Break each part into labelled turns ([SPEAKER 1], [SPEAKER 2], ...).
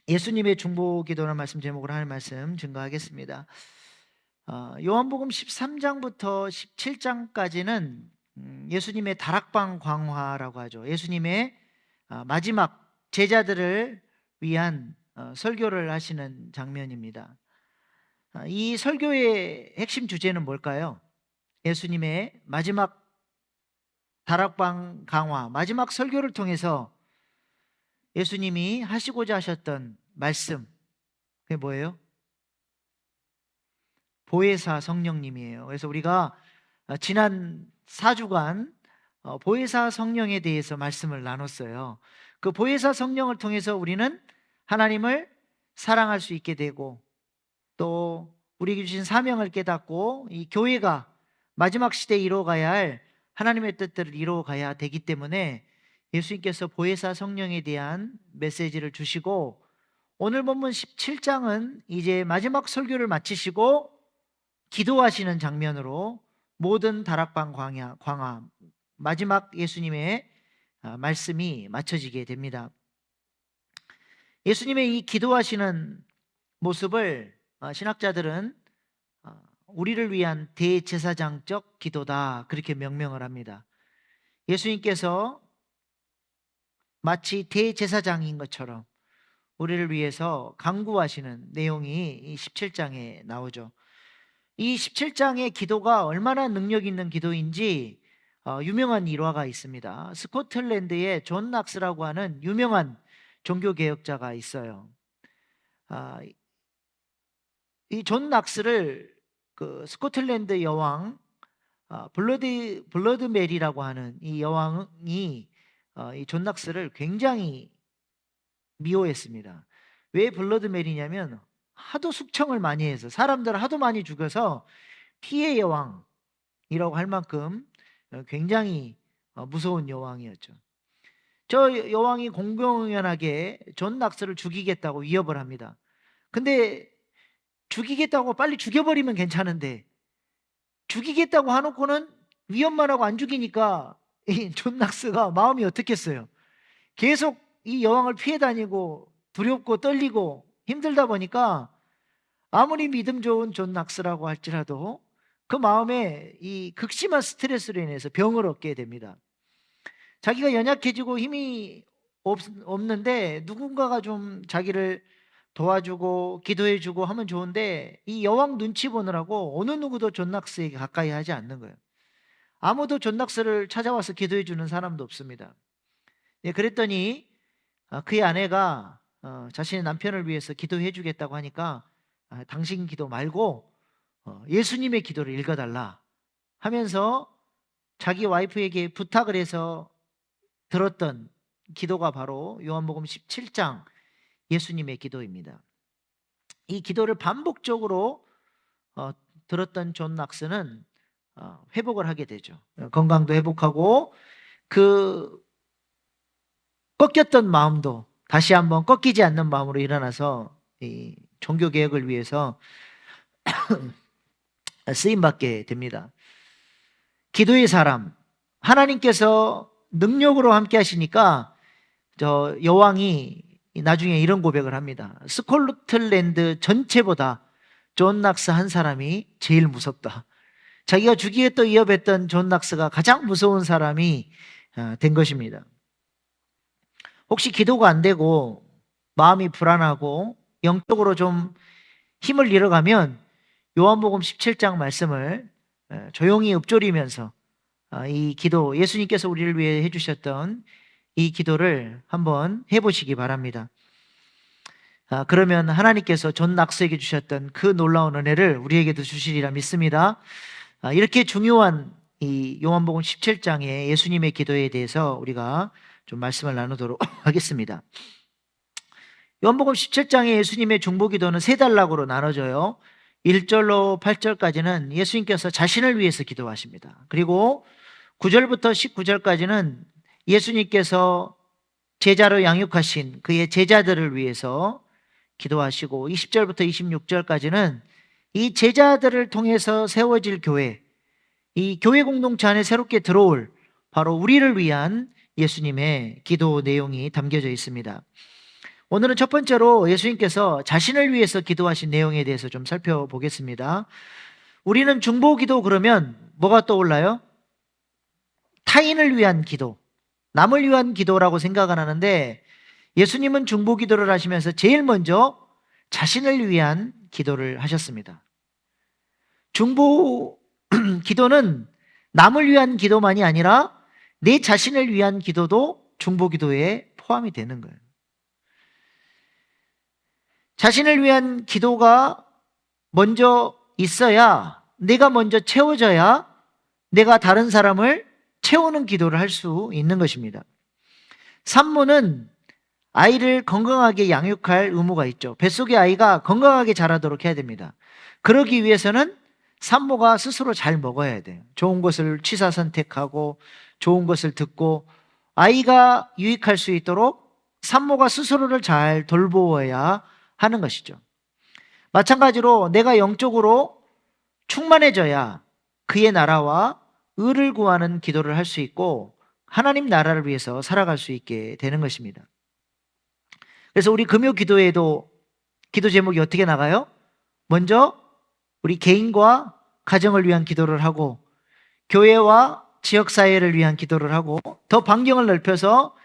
[SPEAKER 1] 예수님의 중보기도라는 말씀 제목으로 하는 말씀 증거하겠습니다. 요한복음 13장부터 17장까지는 예수님의 다락방 광화라고 하죠. 예수님의 마지막 제자들을 위한 설교를 하시는 장면입니다. 이 설교의 핵심 주제는 뭘까요? 예수님의 마지막 다락방 강화, 마지막 설교를 통해서 예수님이 하시고자 하셨던 말씀, 그게 뭐예요? 보혜사 성령님이에요. 그래서 우리가 지난 4주간 보혜사 성령에 대해서 말씀을 나눴어요. 그 보혜사 성령을 통해서 우리는 하나님을 사랑할 수 있게 되고, 또 우리에게 주신 사명을 깨닫고 이 교회가 마지막 시대에 이루어가야 할 하나님의 뜻들을 이루어가야 되기 때문에 예수님께서 보혜사 성령에 대한 메시지를 주시고, 오늘 본문 17장은 이제 마지막 설교를 마치시고 기도하시는 장면으로 모든 다락방 광화 마지막 예수님의 말씀이 맞춰지게 됩니다. 예수님의 이 기도하시는 모습을 신학자들은 우리를 위한 대제사장적 기도다, 그렇게 명명을 합니다. 예수님께서 마치 대제사장인 것처럼 우리를 위해서 간구하시는 내용이 이 17장에 나오죠. 이 17장의 기도가 얼마나 능력 있는 기도인지 유명한 일화가 있습니다. 스코틀랜드에 존 낙스라고 하는 유명한 종교개혁자가 있어요. 이 존 낙스를 그 스코틀랜드 여왕 블러드 메리라고 하는 이 여왕이 이 존 낙스를 굉장히 미워했습니다. 왜 블러드 메리냐면 하도 숙청을 많이 해서 사람들을 하도 많이 죽여서 피해 여왕이라고 할 만큼 굉장히 무서운 여왕이었죠. 저 여왕이 공공연하게 존 낙스를 죽이겠다고 위협을 합니다. 근데 죽이겠다고 빨리 죽여버리면 괜찮은데, 죽이겠다고 해놓고는 위협만 하고 안 죽이니까 이 존 낙스가 마음이 어떻겠어요? 계속 이 여왕을 피해 다니고 두렵고 떨리고 힘들다 보니까 아무리 믿음 좋은 존 낙스라고 할지라도 그 마음에 이 극심한 스트레스로 인해서 병을 얻게 됩니다. 자기가 연약해지고 힘이 없는데 누군가가 좀 자기를 도와주고 기도해주고 하면 좋은데, 이 여왕 눈치 보느라고 어느 누구도 존 낙스에게 가까이 하지 않는 거예요. 아무도 존 낙스를 찾아와서 기도해주는 사람도 없습니다. 그랬더니 그의 아내가 자신의 남편을 위해서 기도해주겠다고 하니까 당신 기도 말고 예수님의 기도를 읽어달라 하면서 자기 와이프에게 부탁을 해서 들었던 기도가 바로 요한복음 17장 예수님의 기도입니다. 이 기도를 반복적으로 들었던 존 낙스는 회복을 하게 되죠. 건강도 회복하고 그 꺾였던 마음도 다시 한번 꺾이지 않는 마음으로 일어나서 이 종교 개혁을 위해서 쓰임받게 됩니다. 기도의 사람, 하나님께서 능력으로 함께 하시니까 저 여왕이 나중에 이런 고백을 합니다. 스코틀랜드 전체보다 존 낙스 한 사람이 제일 무섭다. 자기가 죽이겠다 위협했던 존 낙스가 가장 무서운 사람이 된 것입니다. 혹시 기도가 안 되고 마음이 불안하고 영적으로 좀 힘을 잃어가면 요한복음 17장 말씀을 조용히 읊조리면서 이 기도, 예수님께서 우리를 위해 해주셨던 이 기도를 한번 해보시기 바랍니다. 그러면 하나님께서 존 낙스에게 주셨던 그 놀라운 은혜를 우리에게도 주시리라 믿습니다. 이렇게 중요한 이 요한복음 17장의 예수님의 기도에 대해서 우리가 좀 말씀을 나누도록 하겠습니다. 요한복음 17장의 예수님의 중보기도는 세 단락으로 나눠져요. 1절로 8절까지는 예수님께서 자신을 위해서 기도하십니다. 그리고 9절부터 19절까지는 예수님께서 제자로 양육하신 그의 제자들을 위해서 기도하시고, 20절부터 26절까지는 이 제자들을 통해서 세워질 교회, 이 교회 공동체 안에 새롭게 들어올 바로 우리를 위한 예수님의 기도 내용이 담겨져 있습니다. 오늘은 첫 번째로 예수님께서 자신을 위해서 기도하신 내용에 대해서 좀 살펴보겠습니다. 우리는 중보기도 그러면 뭐가 떠올라요? 타인을 위한 기도, 남을 위한 기도라고 생각을 하는데, 예수님은 중보기도를 하시면서 제일 먼저 자신을 위한 기도를 하셨습니다. 중보 기도는 남을 위한 기도만이 아니라 내 자신을 위한 기도도 중보기도에 포함이 되는 거예요. 자신을 위한 기도가 먼저 있어야, 내가 먼저 채워져야 내가 다른 사람을 채우는 기도를 할 수 있는 것입니다. 산모는 아이를 건강하게 양육할 의무가 있죠. 뱃속의 아이가 건강하게 자라도록 해야 됩니다. 그러기 위해서는 산모가 스스로 잘 먹어야 돼요. 좋은 것을 취사 선택하고 좋은 것을 듣고 아이가 유익할 수 있도록 산모가 스스로를 잘 돌보아야 하는 것이죠. 마찬가지로 내가 영적으로 충만해져야 그의 나라와 의를 구하는 기도를 할 수 있고 하나님 나라를 위해서 살아갈 수 있게 되는 것입니다. 그래서 우리 금요 기도에도 기도 제목이 어떻게 나가요? 먼저 우리 개인과 가정을 위한 기도를 하고 교회와 지역사회를 위한 기도를 하고 더 반경을 넓혀서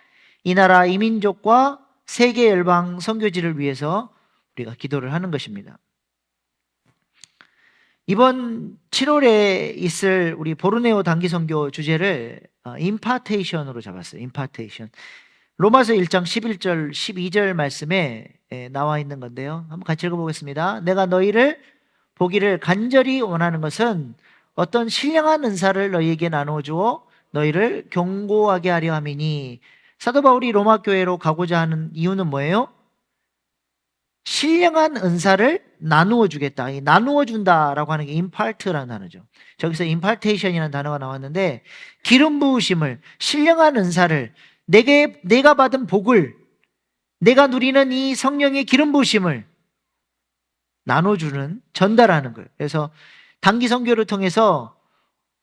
[SPEAKER 1] 이 나라 이민족과 세계 열방 선교지를 위해서 우리가 기도를 하는 것입니다. 이번 7월에 있을 우리 보르네오 단기 선교 주제를 임파테이션으로 잡았어요. 임파테이션. 로마서 1장 11절 12절 말씀에 나와 있는 건데요. 한번 같이 읽어보겠습니다. 내가 너희를 보기를 간절히 원하는 것은 어떤 신령한 은사를 너희에게 나누어 주어 너희를 견고하게 하려 함이니. 사도 바울이 로마 교회로 가고자 하는 이유는 뭐예요? 신령한 은사를 나누어 주겠다. 이 나누어 준다라고 하는 게 임팔트라는 단어죠. 저기서 임팔테이션이라는 단어가 나왔는데 기름 부으심을, 신령한 은사를, 내가 받은 복을, 내가 누리는 이 성령의 기름 부으심을 나눠주는, 전달하는 거예요. 그래서 단기 선교를 통해서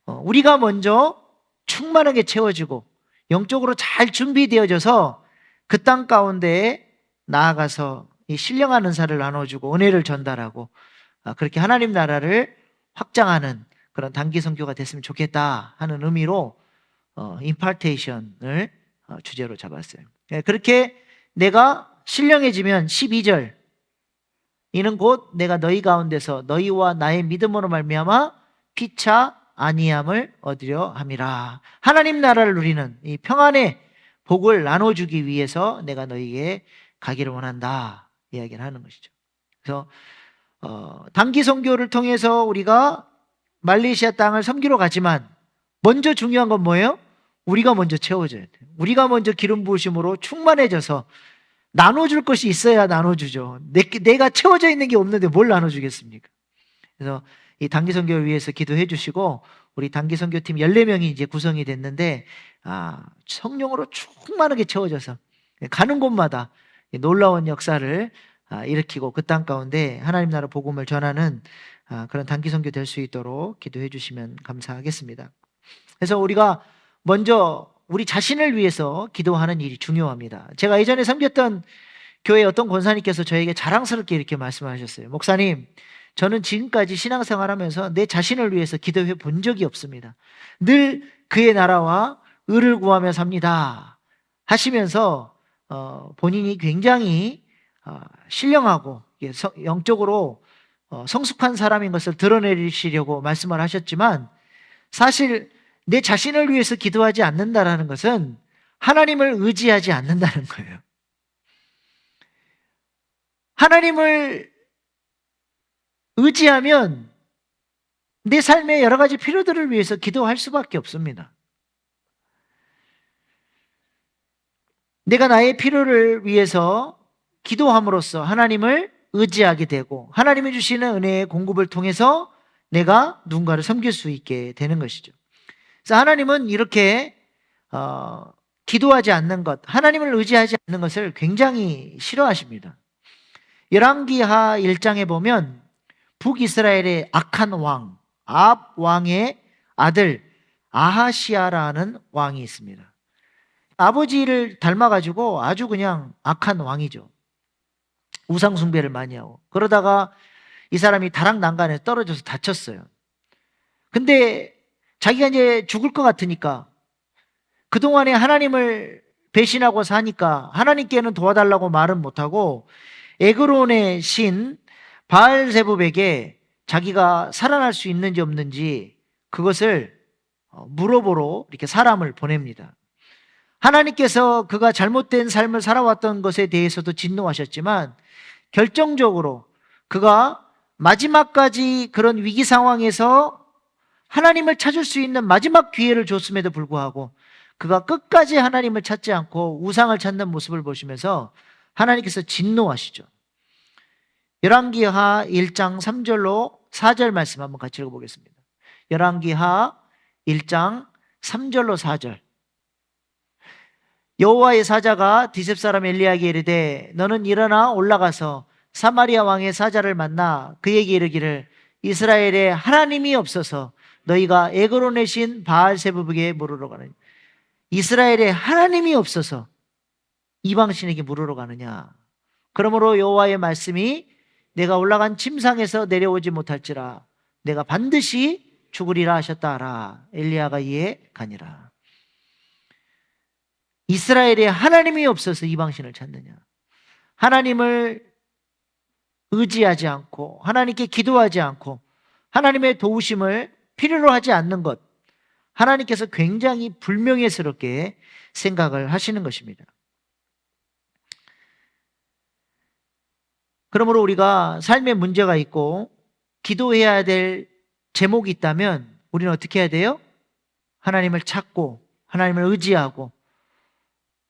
[SPEAKER 1] 우리가 먼저 충만하게 채워지고 영적으로 잘 준비되어져서 그 땅 가운데에 나아가서 이 신령한 은사를 나눠주고 은혜를 전달하고 그렇게 하나님 나라를 확장하는 그런 단기 선교가 됐으면 좋겠다 하는 의미로 임파테이션을 주제로 잡았어요. 그렇게 내가 신령해지면 12절, 이는 곧 내가 너희 가운데서 너희와 나의 믿음으로 말미암아 피차 안위함을 얻으려 함이라. 하나님 나라를 누리는 이 평안의 복을 나눠주기 위해서 내가 너희에게 가기를 원한다 이야기를 하는 것이죠. 그래서 단기 선교를 통해서 우리가 말레이시아 땅을 섬기러 가지만 먼저 중요한 건 뭐예요? 우리가 먼저 채워져야 돼요. 우리가 먼저 기름 부으심으로 충만해져서 나눠줄 것이 있어야 나눠주죠. 내가 채워져 있는 게 없는데 뭘 나눠주겠습니까? 그래서 이 단기 선교를 위해서 기도해 주시고 우리 단기 선교팀 14명이 이제 구성이 됐는데 성령으로 충만하게 채워져서 가는 곳마다 놀라운 역사를 일으키고 그 땅 가운데 하나님 나라 복음을 전하는 그런 단기 선교 될 수 있도록 기도해 주시면 감사하겠습니다. 그래서 우리가 먼저 우리 자신을 위해서 기도하는 일이 중요합니다. 제가 예전에 섬겼던 교회 어떤 권사님께서 저에게 자랑스럽게 이렇게 말씀하셨어요. 목사님, 저는 지금까지 신앙생활하면서 내 자신을 위해서 기도해 본 적이 없습니다. 늘 그의 나라와 의를 구하며 삽니다 하시면서 본인이 굉장히 신령하고 영적으로 성숙한 사람인 것을 드러내시려고 말씀을 하셨지만, 사실 내 자신을 위해서 기도하지 않는다라는 것은 하나님을 의지하지 않는다는 거예요. 하나님을 의지하면 내 삶의 여러 가지 필요들을 위해서 기도할 수밖에 없습니다. 내가 나의 필요를 위해서 기도함으로써 하나님을 의지하게 되고 하나님이 주시는 은혜의 공급을 통해서 내가 누군가를 섬길 수 있게 되는 것이죠. 그래서 하나님은 이렇게 기도하지 않는 것, 하나님을 의지하지 않는 것을 굉장히 싫어하십니다. 열왕기하 1장에 보면 북이스라엘의 악한 왕, 아합 왕의 아들 아하시아라는 왕이 있습니다. 아버지를 닮아가지고 아주 그냥 악한 왕이죠. 우상 숭배를 많이 하고. 그러다가 이 사람이 다락난간에 떨어져서 다쳤어요. 근데 자기가 이제 죽을 것 같으니까, 그동안에 하나님을 배신하고 사니까 하나님께는 도와달라고 말은 못하고 에그론의 신 바알세붑에게 자기가 살아날 수 있는지 없는지 그것을 물어보러 이렇게 사람을 보냅니다. 하나님께서 그가 잘못된 삶을 살아왔던 것에 대해서도 진노하셨지만 결정적으로 그가 마지막까지 그런 위기 상황에서 하나님을 찾을 수 있는 마지막 기회를 줬음에도 불구하고 그가 끝까지 하나님을 찾지 않고 우상을 찾는 모습을 보시면서 하나님께서 진노하시죠. 열왕기하 1장 3절로 4절 말씀 한번 같이 읽어보겠습니다. 열왕기하 1장 3절로 4절. 여호와의 사자가 디셉 사람 엘리야에게 이르되 너는 일어나 올라가서 사마리아 왕의 사자를 만나 그에게 이르기를 이스라엘에 하나님이 없어서 너희가 에그론의 신 바알세붑에게 물으러 가느냐. 이스라엘에 하나님이 없어서 이방신에게 물으러 가느냐. 그러므로 여호와의 말씀이 내가 올라간 침상에서 내려오지 못할지라 내가 반드시 죽으리라 하셨다 하라. 엘리야가 이에 가니라. 이스라엘에 하나님이 없어서 이방신을 찾느냐. 하나님을 의지하지 않고 하나님께 기도하지 않고 하나님의 도우심을 필요로 하지 않는 것, 하나님께서 굉장히 불명예스럽게 생각을 하시는 것입니다. 그러므로 우리가 삶에 문제가 있고 기도해야 될 제목이 있다면 우리는 어떻게 해야 돼요? 하나님을 찾고 하나님을 의지하고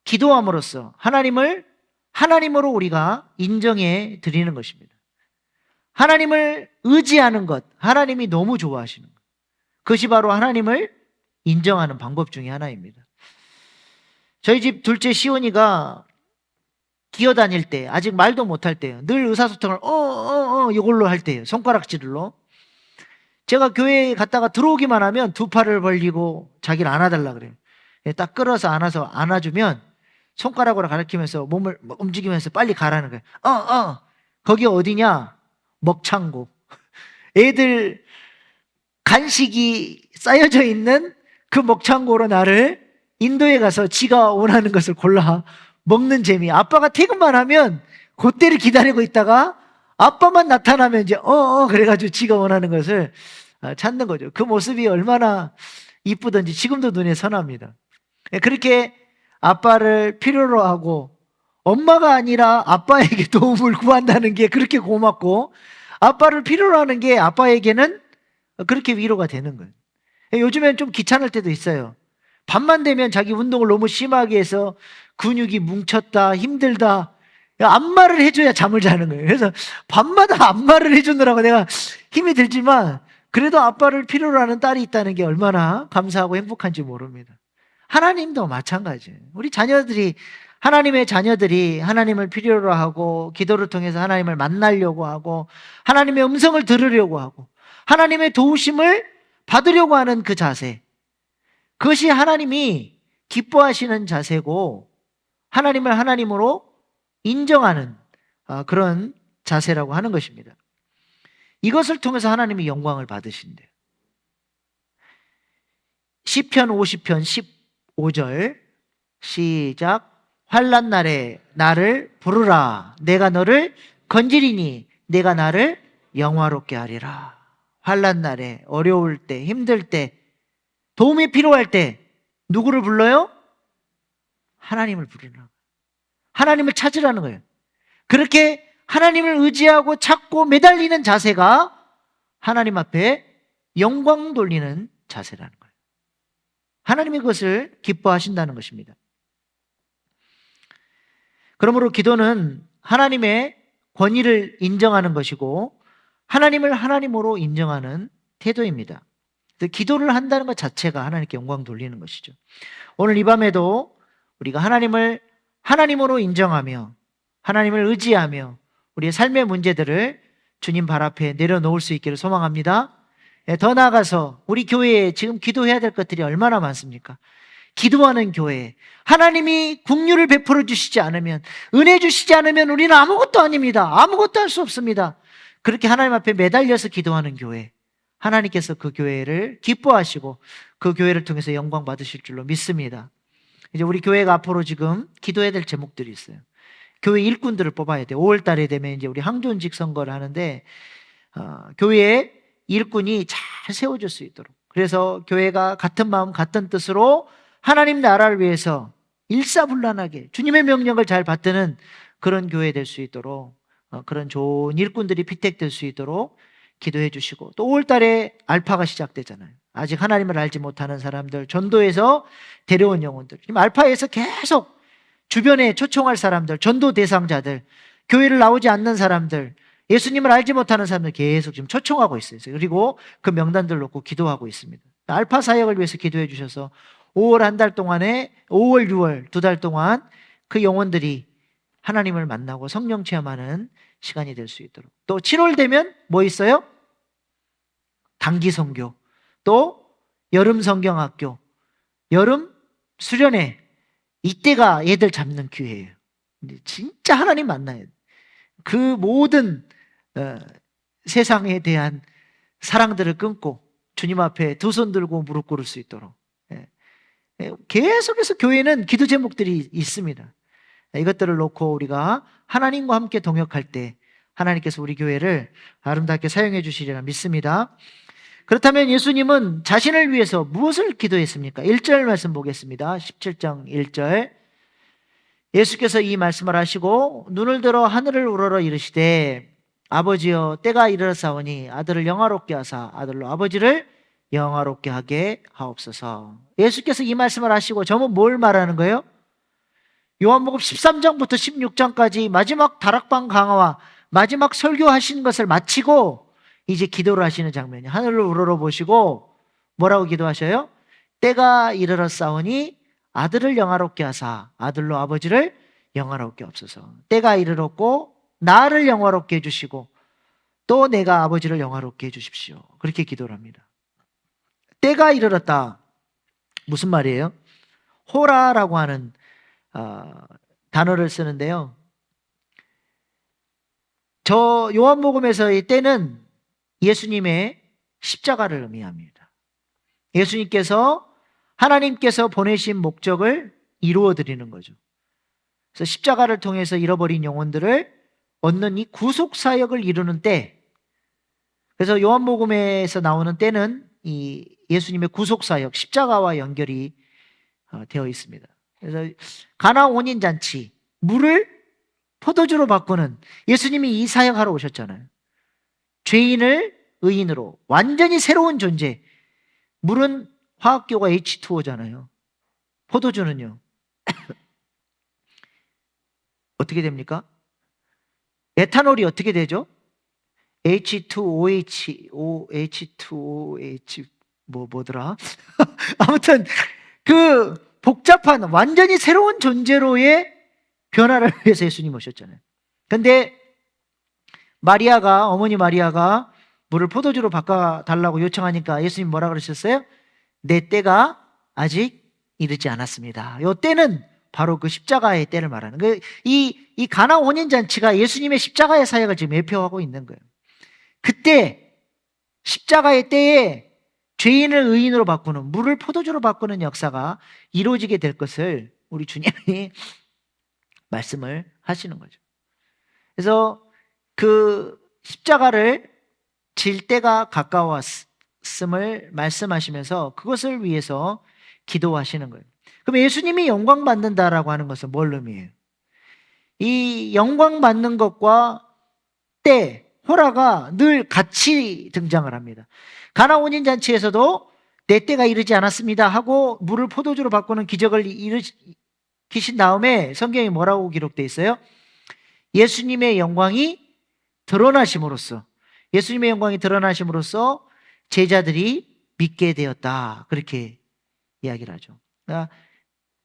[SPEAKER 1] 기도함으로써 하나님을 하나님으로 우리가 인정해 드리는 것입니다. 하나님을 의지하는 것, 하나님이 너무 좋아하시는 것. 그것이 바로 하나님을 인정하는 방법 중에 하나입니다. 저희 집 둘째 시온이가 기어다닐 때, 아직 말도 못할 때요. 늘 의사소통을 이걸로 할 때요. 손가락질로. 제가 교회에 갔다가 들어오기만 하면 두 팔을 벌리고 자기를 안아달라 그래요. 딱 끌어서 안아서 안아주면 손가락으로 가리키면서 몸을 움직이면서 빨리 가라는 거예요. 거기 어디냐? 먹창고. 애들 간식이 쌓여져 있는 그 먹창고로 나를 인도에 가서 지가 원하는 것을 골라 먹는 재미. 아빠가 퇴근만 하면 그때를 기다리고 있다가 아빠만 나타나면 이제 그래가지고 지가 원하는 것을 찾는 거죠. 그 모습이 얼마나 이쁘던지 지금도 눈에 선합니다. 그렇게 아빠를 필요로 하고 엄마가 아니라 아빠에게 도움을 구한다는 게 그렇게 고맙고 아빠를 필요로 하는 게 아빠에게는 그렇게 위로가 되는 거예요. 요즘엔 좀 귀찮을 때도 있어요. 밤만 되면 자기 운동을 너무 심하게 해서 근육이 뭉쳤다, 힘들다. 안마를 해줘야 잠을 자는 거예요. 그래서 밤마다 안마를 해주느라고 내가 힘이 들지만 그래도 아빠를 필요로 하는 딸이 있다는 게 얼마나 감사하고 행복한지 모릅니다. 하나님도 마찬가지예요. 우리 자녀들이, 하나님의 자녀들이 하나님을 필요로 하고 기도를 통해서 하나님을 만나려고 하고 하나님의 음성을 들으려고 하고 하나님의 도우심을 받으려고 하는 그 자세, 그것이 하나님이 기뻐하시는 자세고 하나님을 하나님으로 인정하는 그런 자세라고 하는 것입니다. 이것을 통해서 하나님이 영광을 받으신대요. 시편 50편 15절 시작. 환난 날에 나를 부르라. 내가 너를 건지리니 내가 나를 영화롭게 하리라. 환난 날에, 어려울 때, 힘들 때, 도움이 필요할 때 누구를 불러요? 하나님을 부르라. 하나님을 찾으라는 거예요. 그렇게 하나님을 의지하고 찾고 매달리는 자세가 하나님 앞에 영광 돌리는 자세라는 거예요. 하나님이 그것을 기뻐하신다는 것입니다. 그러므로 기도는 하나님의 권위를 인정하는 것이고 하나님을 하나님으로 인정하는 태도입니다. 기도를 한다는 것 자체가 하나님께 영광 돌리는 것이죠. 오늘 이 밤에도 우리가 하나님을 하나님으로 인정하며 하나님을 의지하며 우리의 삶의 문제들을 주님 발 앞에 내려놓을 수 있기를 소망합니다. 더 나아가서 우리 교회에 지금 기도해야 될 것들이 얼마나 많습니까? 기도하는 교회. 하나님이 긍휼을 베풀어 주시지 않으면, 은혜 주시지 않으면 우리는 아무것도 아닙니다. 아무것도 할 수 없습니다. 그렇게 하나님 앞에 매달려서 기도하는 교회, 하나님께서 그 교회를 기뻐하시고 그 교회를 통해서 영광 받으실 줄로 믿습니다. 이제 우리 교회가 앞으로 지금 기도해야 될 제목들이 있어요. 교회 일꾼들을 뽑아야 돼요. 5월 달에 되면 이제 우리 항존직 선거를 하는데, 교회에 일꾼이 잘 세워질 수 있도록, 그래서 교회가 같은 마음 같은 뜻으로 하나님 나라를 위해서 일사불란하게 주님의 명령을 잘 받드는 그런 교회 될 수 있도록, 그런 좋은 일꾼들이 피택될 수 있도록 기도해 주시고, 또 5월 달에 알파가 시작되잖아요. 아직 하나님을 알지 못하는 사람들, 전도에서 데려온 영혼들, 지금 알파에서 계속 주변에 초청할 사람들, 전도 대상자들, 교회를 나오지 않는 사람들, 예수님을 알지 못하는 사람들 계속 지금 초청하고 있어요. 그리고 그 명단들 놓고 기도하고 있습니다. 알파 사역을 위해서 기도해 주셔서 5월 한 달 동안에 5월, 6월 2달 동안 그 영혼들이 하나님을 만나고 성령 체험하는 시간이 될 수 있도록, 또 7월 되면 뭐 있어요? 단기 선교, 또 여름 성경학교, 여름 수련회, 이때가 얘들 잡는 기회예요. 진짜 하나님 만나야 돼. 그 모든 세상에 대한 사랑들을 끊고 주님 앞에 두 손 들고 무릎 꿇을 수 있도록, 계속해서 교회는 기도 제목들이 있습니다. 이것들을 놓고 우리가 하나님과 함께 동역할 때 하나님께서 우리 교회를 아름답게 사용해 주시리라 믿습니다. 그렇다면 예수님은 자신을 위해서 무엇을 기도했습니까? 1절 말씀 보겠습니다. 17장 1절. 예수께서 이 말씀을 하시고 눈을 들어 하늘을 우러러 이르시되, 아버지여 때가 이르렀사오니 아들을 영화롭게 하사 아들로 아버지를 영화롭게 하게 하옵소서. 예수께서 이 말씀을 하시고 저는 뭘 말하는 거예요? 요한복음 13장부터 16장까지 마지막 다락방 강화와 마지막 설교하신 것을 마치고 이제 기도를 하시는 장면이에요. 하늘을 우러러 보시고 뭐라고 기도하셔요? 때가 이르렀사오니 아들을 영화롭게 하사 아들로 아버지를 영화롭게 하옵소서. 때가 이르렀고 나를 영화롭게 해주시고 또 내가 아버지를 영화롭게 해주십시오. 그렇게 기도를 합니다. 때가 이르렀다. 무슨 말이에요? 호라라고 하는 단어를 쓰는데요. 저 요한복음에서의 때는 예수님의 십자가를 의미합니다. 예수님께서 하나님께서 보내신 목적을 이루어 드리는 거죠. 그래서 십자가를 통해서 잃어버린 영혼들을 얻는 이 구속 사역을 이루는 때, 그래서 요한복음에서 나오는 때는 이 예수님의 구속 사역, 십자가와 연결이 되어 있습니다. 그래서 가나 혼인 잔치, 물을 포도주로 바꾸는, 예수님이 이 사역하러 오셨잖아요. 죄인을 의인으로, 완전히 새로운 존재. 물은 화학교가 H2O잖아요. 포도주는요 어떻게 됩니까? 에탄올이 어떻게 되죠? H2OH, H2OH 뭐더라? 아무튼 그 복잡한 완전히 새로운 존재로의 변화를 위해서 예수님 오셨잖아요. 근데 어머니 마리아가 물을 포도주로 바꿔달라고 요청하니까 예수님 뭐라 그러셨어요? 내 때가 아직 이르지 않았습니다. 이 때는 바로 그 십자가의 때를 말하는 거예요. 이 가나 혼인잔치가 예수님의 십자가의 사역을 지금 예표하고 있는 거예요. 그때 십자가의 때에 죄인을 의인으로 바꾸는, 물을 포도주로 바꾸는 역사가 이루어지게 될 것을 우리 주님이 말씀을 하시는 거죠. 그래서 그 십자가를 질 때가 가까웠음을 말씀하시면서 그것을 위해서 기도하시는 거예요. 그럼 예수님이 영광 받는다라고 하는 것은 뭘 의미해요? 이 영광 받는 것과 때, 호라가 늘 같이 등장을 합니다. 가나 혼인잔치에서도 내 때가 이르지 않았습니다 하고 물을 포도주로 바꾸는 기적을 일으키신 다음에 성경에 뭐라고 기록되어 있어요? 예수님의 영광이 드러나심으로써, 예수님의 영광이 드러나심으로써 제자들이 믿게 되었다, 그렇게 이야기를 하죠. 그러니까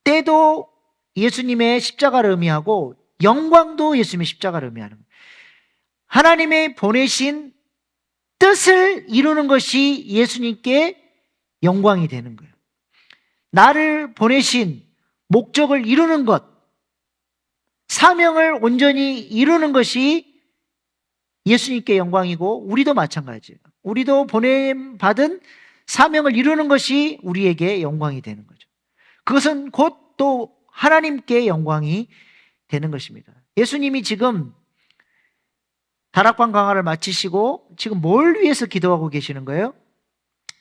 [SPEAKER 1] 때도 예수님의 십자가를 의미하고 영광도 예수님의 십자가를 의미하는 거예요. 하나님의 보내신 뜻을 이루는 것이 예수님께 영광이 되는 거예요. 나를 보내신 목적을 이루는 것, 사명을 온전히 이루는 것이 예수님께 영광이고 우리도 마찬가지예요. 우리도 보냄받은 사명을 이루는 것이 우리에게 영광이 되는 거죠. 그것은 곧 또 하나님께 영광이 되는 것입니다. 예수님이 지금 다락방 강화를 마치시고 지금 뭘 위해서 기도하고 계시는 거예요?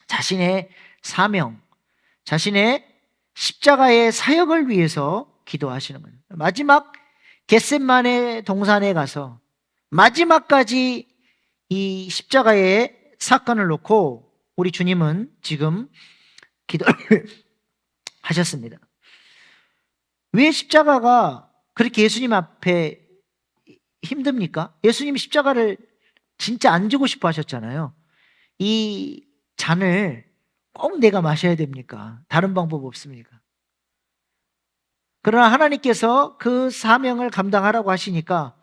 [SPEAKER 1] 자신의 사명, 자신의 십자가의 사역을 위해서 기도하시는 거예요. 마지막 겟셋마네 동산에 가서 마지막까지 이 십자가의 사건을 놓고 우리 주님은 지금 기도를 하셨습니다. 왜 십자가가 그렇게 예수님 앞에 힘듭니까? 예수님 십자가를 진짜 안 지고 싶어 하셨잖아요. 이 잔을 꼭 내가 마셔야 됩니까? 다른 방법 없습니까? 그러나 하나님께서 그 사명을 감당하라고 하시니까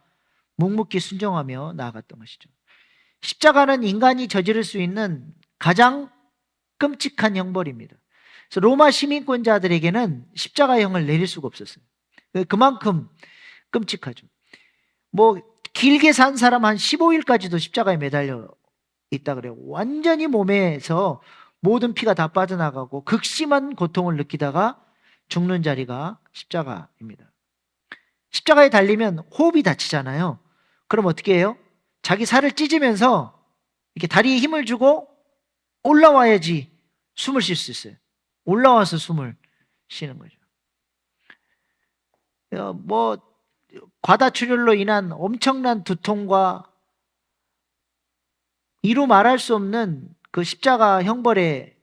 [SPEAKER 1] 묵묵히 순종하며 나아갔던 것이죠. 십자가는 인간이 저지를 수 있는 가장 끔찍한 형벌입니다. 그래서 로마 시민권자들에게는 십자가형을 내릴 수가 없었어요. 그만큼 끔찍하죠. 길게 산 사람 한 15일까지도 십자가에 매달려 있다 그래요. 완전히 몸에서 모든 피가 다 빠져나가고 극심한 고통을 느끼다가 죽는 자리가 십자가입니다. 십자가에 달리면 호흡이 다치잖아요. 그럼 어떻게 해요? 자기 살을 찢으면서 이렇게 다리에 힘을 주고 올라와야지 숨을 쉴 수 있어요. 올라와서 숨을 쉬는 거죠. 과다출혈로 인한 엄청난 두통과 이루 말할 수 없는 그 십자가 형벌의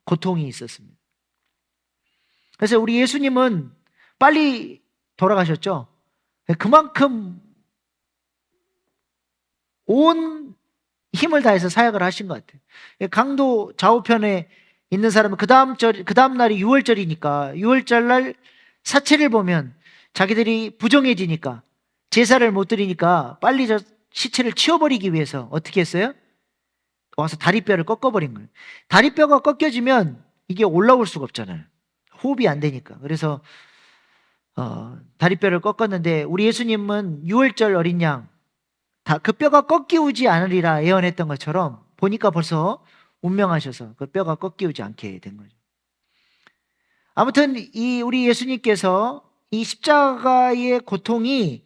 [SPEAKER 1] 고통이 있었습니다. 그래서 우리 예수님은 빨리 돌아가셨죠. 그만큼 온 힘을 다해서 사역을 하신 것 같아요. 강도 좌우편에 있는 사람은 그 다음 날이 6월절이니까 6월절 날 사체를 보면 자기들이 부정해지니까 제사를 못 드리니까 빨리 저 시체를 치워버리기 위해서 어떻게 했어요? 와서 다리뼈를 꺾어버린 거예요. 다리뼈가 꺾여지면 이게 올라올 수가 없잖아요. 호흡이 안 되니까. 그래서 다리뼈를 꺾었는데 우리 예수님은 6월절 어린 양 그 뼈가 꺾이지 않으리라 예언했던 것처럼 보니까 벌써 운명하셔서 그 뼈가 꺾이지 않게 된 거죠. 아무튼 우리 예수님께서 이 십자가의 고통이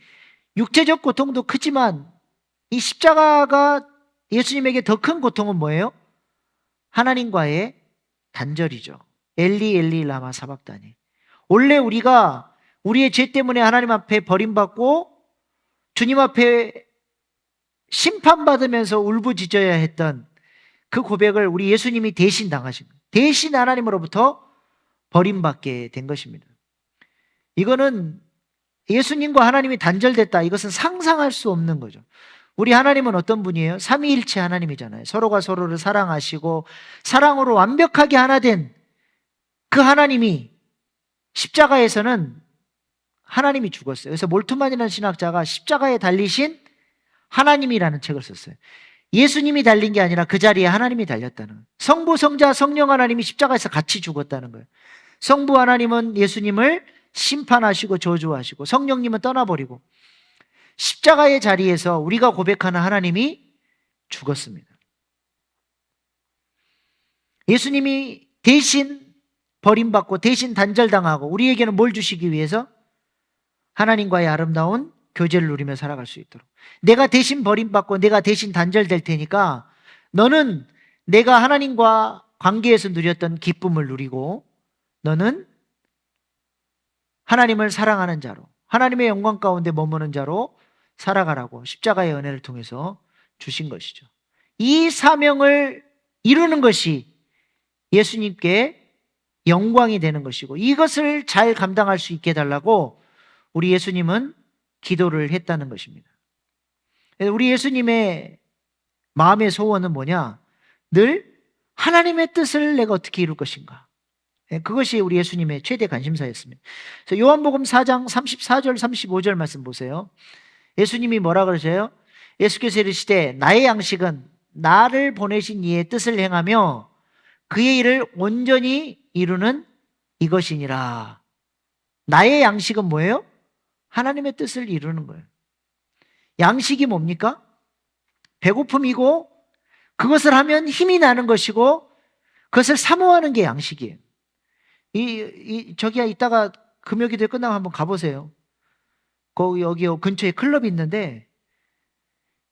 [SPEAKER 1] 육체적 고통도 크지만 이 십자가가 예수님에게 더 큰 고통은 뭐예요? 하나님과의 단절이죠. 엘리 엘리 라마 사박다니. 원래 우리가 우리의 죄 때문에 하나님 앞에 버림받고 주님 앞에 심판받으면서 울부짖어야 했던 그 고백을 우리 예수님이 대신 당하신 거예요. 대신 하나님으로부터 버림받게 된 것입니다. 이거는 예수님과 하나님이 단절됐다. 이것은 상상할 수 없는 거죠. 우리 하나님은 어떤 분이에요? 삼위일체 하나님이잖아요. 서로가 서로를 사랑하시고 사랑으로 완벽하게 하나 된 그 하나님이 십자가에서는 하나님이 죽었어요. 그래서 몰트만이라는 신학자가 십자가에 달리신 하나님이라는 책을 썼어요. 예수님이 달린 게 아니라 그 자리에 하나님이 달렸다는 거예요. 성부, 성자, 성령 하나님이 십자가에서 같이 죽었다는 거예요. 성부 하나님은 예수님을 심판하시고 저주하시고 성령님은 떠나버리고 십자가의 자리에서 우리가 고백하는 하나님이 죽었습니다. 예수님이 대신 버림받고 대신 단절당하고 우리에게는 뭘 주시기 위해서? 하나님과의 아름다운 교제를 누리며 살아갈 수 있도록. 내가 대신 버림받고 내가 대신 단절될 테니까 너는 내가 하나님과 관계에서 누렸던 기쁨을 누리고 너는 하나님을 사랑하는 자로 하나님의 영광 가운데 머무는 자로 살아가라고 십자가의 은혜를 통해서 주신 것이죠. 이 사명을 이루는 것이 예수님께 영광이 되는 것이고 이것을 잘 감당할 수 있게 해달라고 우리 예수님은 기도를 했다는 것입니다. 우리 예수님의 마음의 소원은 뭐냐? 늘 하나님의 뜻을 내가 어떻게 이룰 것인가? 그것이 우리 예수님의 최대 관심사였습니다. 그래서 요한복음 4장 34절 35절 말씀 보세요. 예수님이 뭐라 그러세요? 예수께서 이르시되 나의 양식은 나를 보내신 이의 뜻을 행하며 그의 일을 온전히 이루는 이것이니라. 나의 양식은 뭐예요? 하나님의 뜻을 이루는 거예요. 양식이 뭡니까? 배고픔이고, 그것을 하면 힘이 나는 것이고, 그것을 사모하는 게 양식이에요. 저기야, 이따가 금요기도회 끝나고 한번 가보세요. 여기 근처에 클럽이 있는데,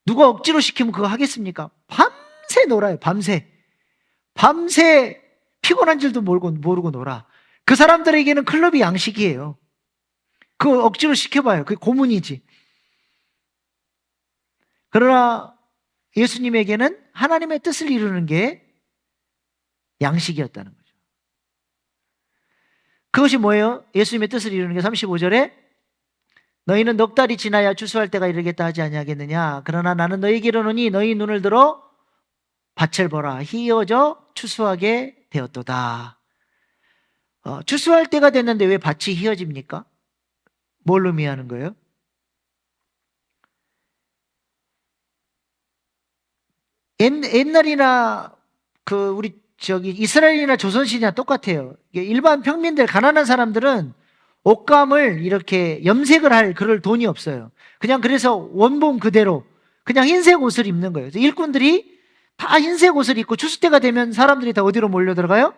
[SPEAKER 1] 누가 억지로 시키면 그거 하겠습니까? 밤새 놀아요, 밤새. 밤새 피곤한 줄도 모르고 놀아. 그 사람들에게는 클럽이 양식이에요. 그거 억지로 시켜봐요. 그게 고문이지. 그러나 예수님에게는 하나님의 뜻을 이루는 게 양식이었다는 거죠. 그것이 뭐예요? 예수님의 뜻을 이루는 게 35절에 너희는 넉 달이 지나야 추수할 때가 이르겠다 하지 아니하겠느냐. 그러나 나는 너희에게 이르노니 너희 눈을 들어 밭을 보라. 희어져 추수하게 되었도다. 추수할 때가 됐는데 왜 밭이 희어집니까? 뭘 의미하는 거예요? 옛날이나 우리 이스라엘이나 조선시대나 똑같아요. 일반 평민들, 가난한 사람들은 옷감을 이렇게 염색을 할 그럴 돈이 없어요. 그냥 그래서 원본 그대로 그냥 흰색 옷을 입는 거예요. 그래서 일꾼들이 다 흰색 옷을 입고 추수 때가 되면 사람들이 다 어디로 몰려 들어가요?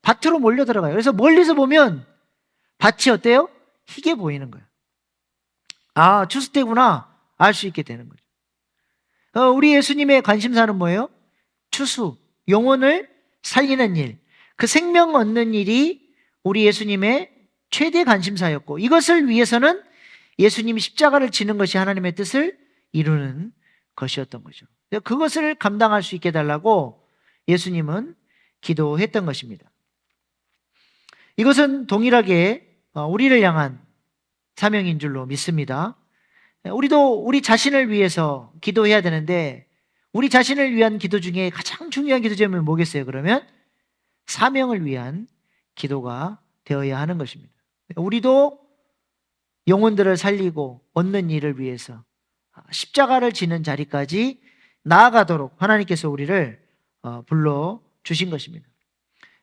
[SPEAKER 1] 밭으로 몰려 들어가요. 그래서 멀리서 보면 밭이 어때요? 희게 보이는 거예요. 아, 추수 때구나 알 수 있게 되는 거죠. 우리 예수님의 관심사는 뭐예요? 추수, 영혼을 살리는 일, 그 생명 얻는 일이 우리 예수님의 최대 관심사였고, 이것을 위해서는 예수님이 십자가를 지는 것이 하나님의 뜻을 이루는 것이었던 거죠. 그것을 감당할 수 있게 해달라고 예수님은 기도했던 것입니다. 이것은 동일하게 우리를 향한 사명인 줄로 믿습니다. 우리도 우리 자신을 위해서 기도해야 되는데, 우리 자신을 위한 기도 중에 가장 중요한 기도 제목이 뭐겠어요? 그러면 사명을 위한 기도가 되어야 하는 것입니다. 우리도 영혼들을 살리고 얻는 일을 위해서 십자가를 지는 자리까지 나아가도록 하나님께서 우리를 불러주신 것입니다.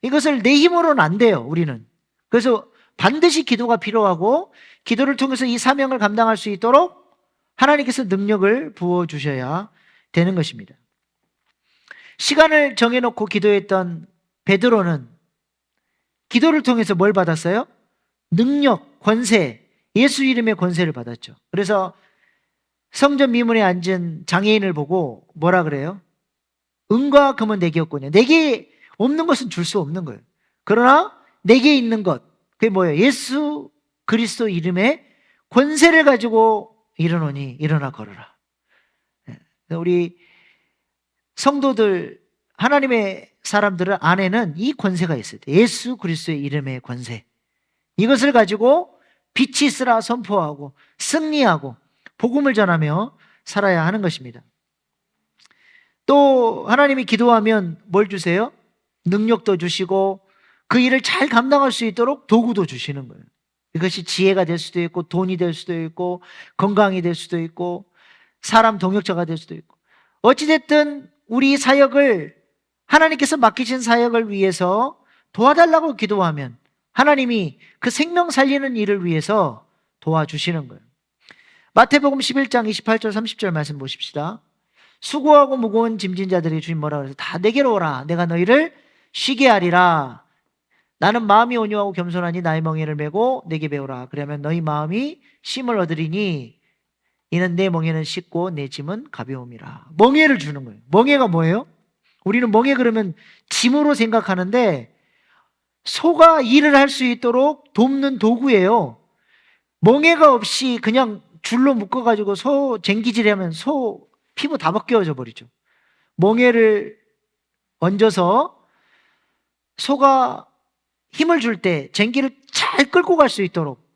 [SPEAKER 1] 이것을 내 힘으로는 안 돼요, 우리는. 그래서 반드시 기도가 필요하고, 기도를 통해서 이 사명을 감당할 수 있도록 하나님께서 능력을 부어주셔야 되는 것입니다. 시간을 정해놓고 기도했던 베드로는 기도를 통해서 뭘 받았어요? 능력, 권세, 예수 이름의 권세를 받았죠. 그래서 성전 미문에 앉은 장애인을 보고 뭐라 그래요? 은과 금은 내게 없거니와. 내게 없는 것은 줄 수 없는 거예요. 그러나 내게 있는 것, 그게 뭐예요? 예수 그리스도 이름의 권세를 가지고 일어나니 일어나 걸어라. 우리 성도들, 하나님의 사람들 안에는 이 권세가 있어야 돼요. 예수 그리스도의 이름의 권세. 이것을 가지고 빛이 있으라 선포하고 승리하고 복음을 전하며 살아야 하는 것입니다. 또 하나님이 기도하면 뭘 주세요? 능력도 주시고 그 일을 잘 감당할 수 있도록 도구도 주시는 거예요. 이것이 지혜가 될 수도 있고 돈이 될 수도 있고 건강이 될 수도 있고 사람 동역자가 될 수도 있고, 어찌됐든 우리 사역을, 하나님께서 맡기신 사역을 위해서 도와달라고 기도하면 하나님이 그 생명 살리는 일을 위해서 도와주시는 거예요. 마태복음 11장 28절 30절 말씀 보십시다. 수고하고 무거운 짐진 자들이 주님 뭐라 그래서 다 내게로 오라. 내가 너희를 쉬게 하리라. 나는 마음이 온유하고 겸손하니 나의 멍에를 메고 내게 배우라. 그러면 너희 마음이 쉼을 얻으리니 이는 내 멍에는 쉽고 내 짐은 가벼움이라. 멍에를 주는 거예요. 멍에가 뭐예요? 우리는 멍에 그러면 짐으로 생각하는데 소가 일을 할 수 있도록 돕는 도구예요. 멍에가 없이 그냥 줄로 묶어가지고 소 쟁기질하면 소 피부 다 벗겨져 버리죠. 멍에를 얹어서 소가 힘을 줄 때 쟁기를 잘 끌고 갈 수 있도록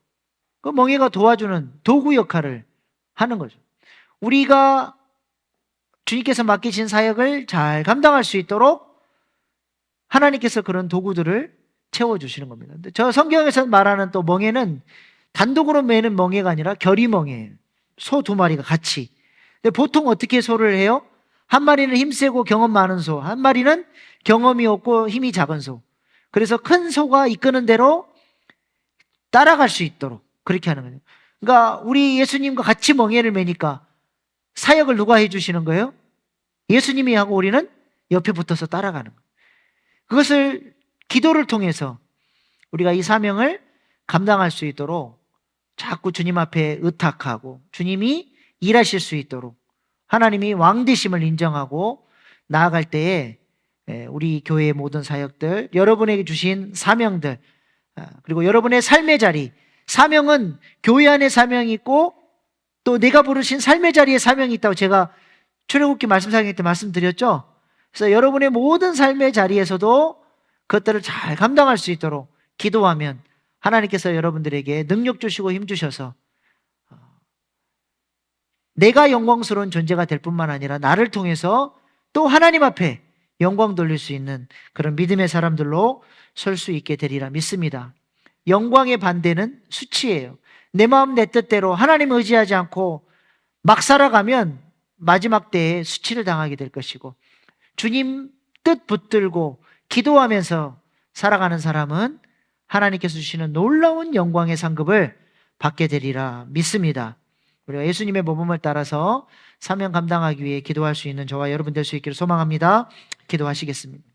[SPEAKER 1] 그 멍에가 도와주는 도구 역할을 하는 거죠. 우리가 주님께서 맡기신 사역을 잘 감당할 수 있도록 하나님께서 그런 도구들을 채워주시는 겁니다. 저 성경에서 말하는 또 멍에는 단독으로 매는 멍에가 아니라 결의멍에예요. 소 두 마리가 같이. 근데 보통 어떻게 소를 해요? 한 마리는 힘세고 경험 많은 소, 한 마리는 경험이 없고 힘이 작은 소. 그래서 큰 소가 이끄는 대로 따라갈 수 있도록 그렇게 하는 거예요. 그러니까 우리 예수님과 같이 멍에를 매니까 사역을 누가 해주시는 거예요? 예수님이 하고 우리는 옆에 붙어서 따라가는 거예요. 그것을 기도를 통해서 우리가 이 사명을 감당할 수 있도록 자꾸 주님 앞에 의탁하고 주님이 일하실 수 있도록 하나님이 왕 되심을 인정하고 나아갈 때에 우리 교회의 모든 사역들, 여러분에게 주신 사명들, 그리고 여러분의 삶의 자리, 사명은 교회 안에 사명이 있고 또 내가 부르신 삶의 자리에 사명이 있다고 제가 출애굽기 말씀 사역회 때 말씀드렸죠. 그래서 여러분의 모든 삶의 자리에서도 그것들을 잘 감당할 수 있도록 기도하면 하나님께서 여러분들에게 능력 주시고 힘 주셔서 내가 영광스러운 존재가 될 뿐만 아니라 나를 통해서 또 하나님 앞에 영광 돌릴 수 있는 그런 믿음의 사람들로 설 수 있게 되리라 믿습니다. 영광의 반대는 수치예요. 내 마음 내 뜻대로 하나님 의지하지 않고 막 살아가면 마지막 때에 수치를 당하게 될 것이고, 주님 뜻 붙들고 기도하면서 살아가는 사람은 하나님께서 주시는 놀라운 영광의 상급을 받게 되리라 믿습니다. 우리가 예수님의 모범을 따라서 사명 감당하기 위해 기도할 수 있는 저와 여러분 될 수 있기를 소망합니다. 기도하시겠습니다.